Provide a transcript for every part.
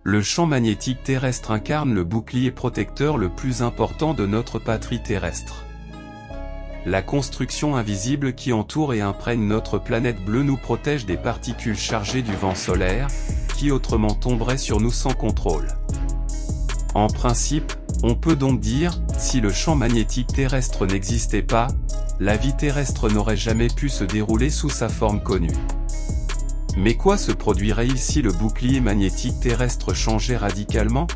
Le champ magnétique terrestre incarne le bouclier protecteur le plus important de notre patrie terrestre. La construction invisible qui entoure et imprègne notre planète bleue nous protège des particules chargées du vent solaire, qui autrement tomberaient sur nous sans contrôle. En principe, on peut donc dire, si le champ magnétique terrestre n'existait pas, la vie terrestre n'aurait jamais pu se dérouler sous sa forme connue. Mais quoi se produirait-il si le bouclier magnétique terrestre changeait radicalement?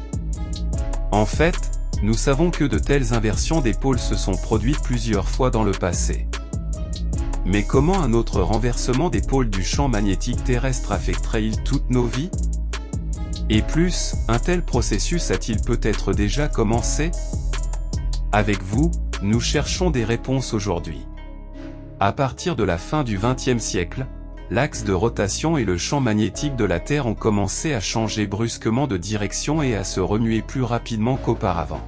En fait, nous savons que de telles inversions des pôles se sont produites plusieurs fois dans le passé. Mais comment un autre renversement des pôles du champ magnétique terrestre affecterait-il toutes nos vies? Et plus, un tel processus a-t-il peut-être déjà commencé? Avec vous, nous cherchons des réponses aujourd'hui. À partir de la fin du XXe siècle, l'axe de rotation et le champ magnétique de la Terre ont commencé à changer brusquement de direction et à se remuer plus rapidement qu'auparavant.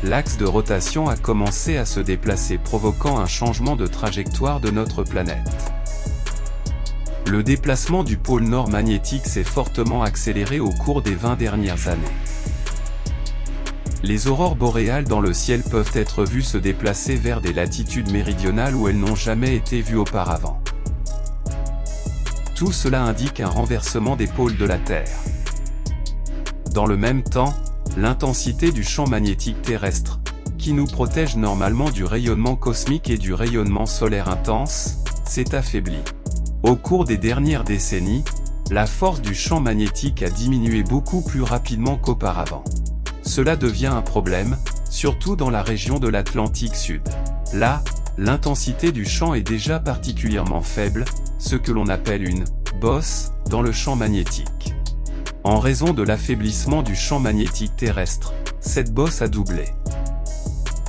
L'axe de rotation a commencé à se déplacer, provoquant un changement de trajectoire de notre planète. Le déplacement du pôle nord magnétique s'est fortement accéléré au cours des 20 dernières années. Les aurores boréales dans le ciel peuvent être vues se déplacer vers des latitudes méridionales où elles n'ont jamais été vues auparavant. Tout cela indique un renversement des pôles de la Terre. Dans le même temps, l'intensité du champ magnétique terrestre, qui nous protège normalement du rayonnement cosmique et du rayonnement solaire intense, s'est affaiblie. Au cours des dernières décennies, la force du champ magnétique a diminué beaucoup plus rapidement qu'auparavant. Cela devient un problème, surtout dans la région de l'Atlantique Sud. Là, l'intensité du champ est déjà particulièrement faible, ce que l'on appelle une « bosse » dans le champ magnétique. En raison de l'affaiblissement du champ magnétique terrestre, cette bosse a doublé.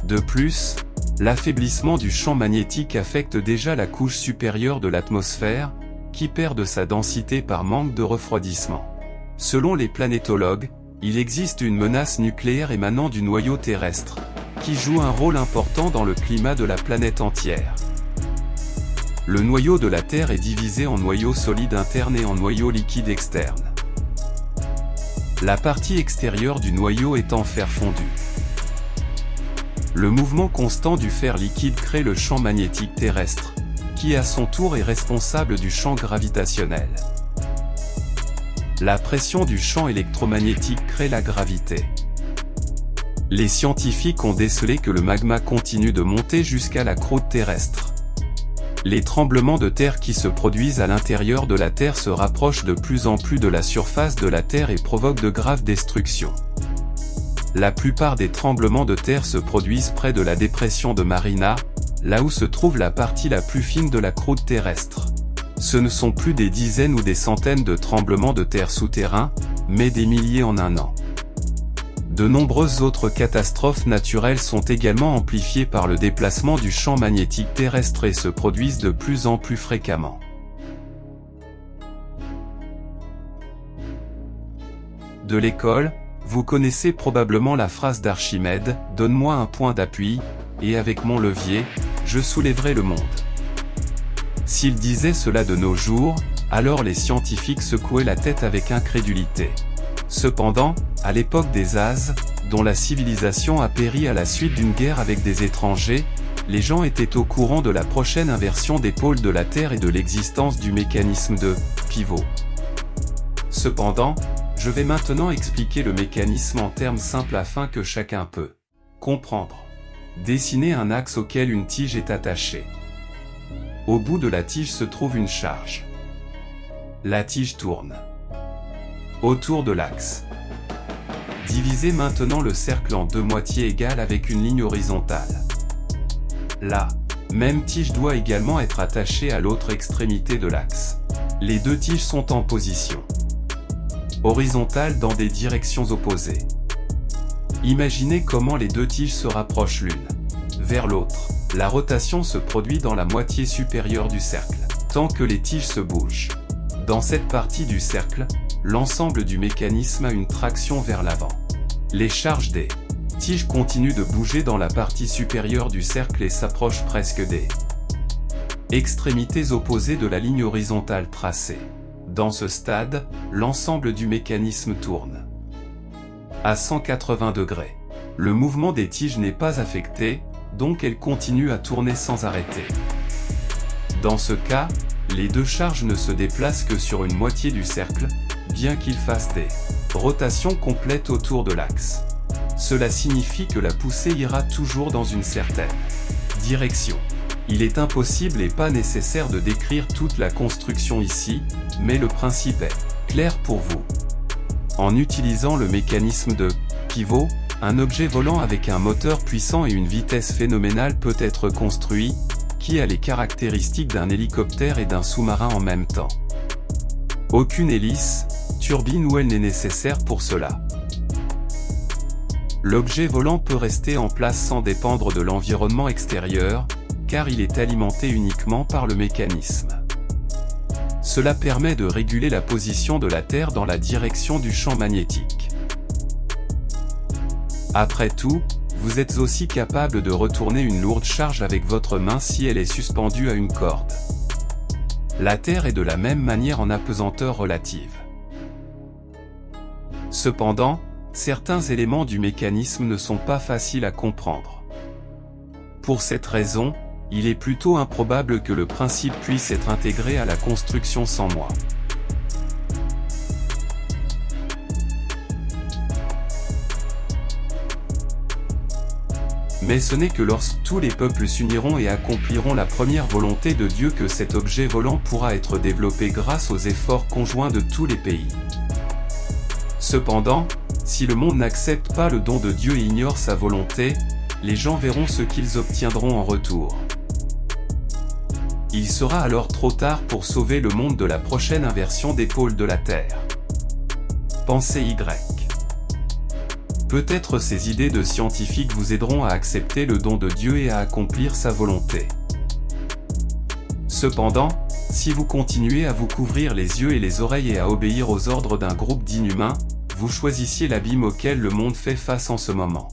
De plus, l'affaiblissement du champ magnétique affecte déjà la couche supérieure de l'atmosphère, qui perd de sa densité par manque de refroidissement. Selon les planétologues, il existe une menace nucléaire émanant du noyau terrestre, qui joue un rôle important dans le climat de la planète entière. Le noyau de la Terre est divisé en noyau solide interne et en noyau liquide externe. La partie extérieure du noyau est en fer fondu. Le mouvement constant du fer liquide crée le champ magnétique terrestre, qui à son tour est responsable du champ gravitationnel. La pression du champ électromagnétique crée la gravité. Les scientifiques ont décelé que le magma continue de monter jusqu'à la croûte terrestre. Les tremblements de terre qui se produisent à l'intérieur de la Terre se rapprochent de plus en plus de la surface de la Terre et provoquent de graves destructions. La plupart des tremblements de terre se produisent près de la dépression de Mariana, là où se trouve la partie la plus fine de la croûte terrestre. Ce ne sont plus des dizaines ou des centaines de tremblements de terre souterrains, mais des milliers en un an. De nombreuses autres catastrophes naturelles sont également amplifiées par le déplacement du champ magnétique terrestre et se produisent de plus en plus fréquemment. De l'école, vous connaissez probablement la phrase d'Archimède « Donne-moi un point d'appui, et avec mon levier, je soulèverai le monde ». S'il disait cela de nos jours, alors les scientifiques secouaient la tête avec incrédulité. Cependant, à l'époque des Azes, dont la civilisation a péri à la suite d'une guerre avec des étrangers, les gens étaient au courant de la prochaine inversion des pôles de la Terre et de l'existence du mécanisme de pivot. Cependant, je vais maintenant expliquer le mécanisme en termes simples afin que chacun peut comprendre. Dessinez un axe auquel une tige est attachée. Au bout de la tige se trouve une charge. La tige tourne autour de l'axe. Divisez maintenant le cercle en deux moitiés égales avec une ligne horizontale. La même tige doit également être attachée à l'autre extrémité de l'axe. Les deux tiges sont en position horizontale dans des directions opposées. Imaginez comment les deux tiges se rapprochent l'une vers l'autre. La rotation se produit dans la moitié supérieure du cercle, tant que les tiges se bougent. Dans cette partie du cercle, l'ensemble du mécanisme a une traction vers l'avant. Les charges des tiges continuent de bouger dans la partie supérieure du cercle et s'approchent presque des extrémités opposées de la ligne horizontale tracée. Dans ce stade, l'ensemble du mécanisme tourne à 180 degrés. Le mouvement des tiges n'est pas affecté, donc elles continuent à tourner sans arrêter. Dans ce cas, les deux charges ne se déplacent que sur une moitié du cercle, bien qu'ils fassent des rotations complètes autour de l'axe. Cela signifie que la poussée ira toujours dans une certaine direction. Il est impossible et pas nécessaire de décrire toute la construction ici, mais le principe est clair pour vous. En utilisant le mécanisme de pivot, un objet volant avec un moteur puissant et une vitesse phénoménale peut être construit, qui a les caractéristiques d'un hélicoptère et d'un sous-marin en même temps. Aucune hélice, turbine ou aile n'est nécessaire pour cela. L'objet volant peut rester en place sans dépendre de l'environnement extérieur, car il est alimenté uniquement par le mécanisme. Cela permet de réguler la position de la Terre dans la direction du champ magnétique. Après tout, vous êtes aussi capable de retourner une lourde charge avec votre main si elle est suspendue à une corde. La Terre est de la même manière en apesanteur relative. Cependant, certains éléments du mécanisme ne sont pas faciles à comprendre. Pour cette raison, il est plutôt improbable que le principe puisse être intégré à la construction sans moi. Mais ce n'est que lorsque tous les peuples s'uniront et accompliront la première volonté de Dieu que cet objet volant pourra être développé grâce aux efforts conjoints de tous les pays. Cependant, si le monde n'accepte pas le don de Dieu et ignore sa volonté, les gens verront ce qu'ils obtiendront en retour. Il sera alors trop tard pour sauver le monde de la prochaine inversion des pôles de la Terre. Pensée Y. Peut-être ces idées de scientifiques vous aideront à accepter le don de Dieu et à accomplir sa volonté. Cependant, si vous continuez à vous couvrir les yeux et les oreilles et à obéir aux ordres d'un groupe d'inhumains, vous choisissiez l'abîme auquel le monde fait face en ce moment.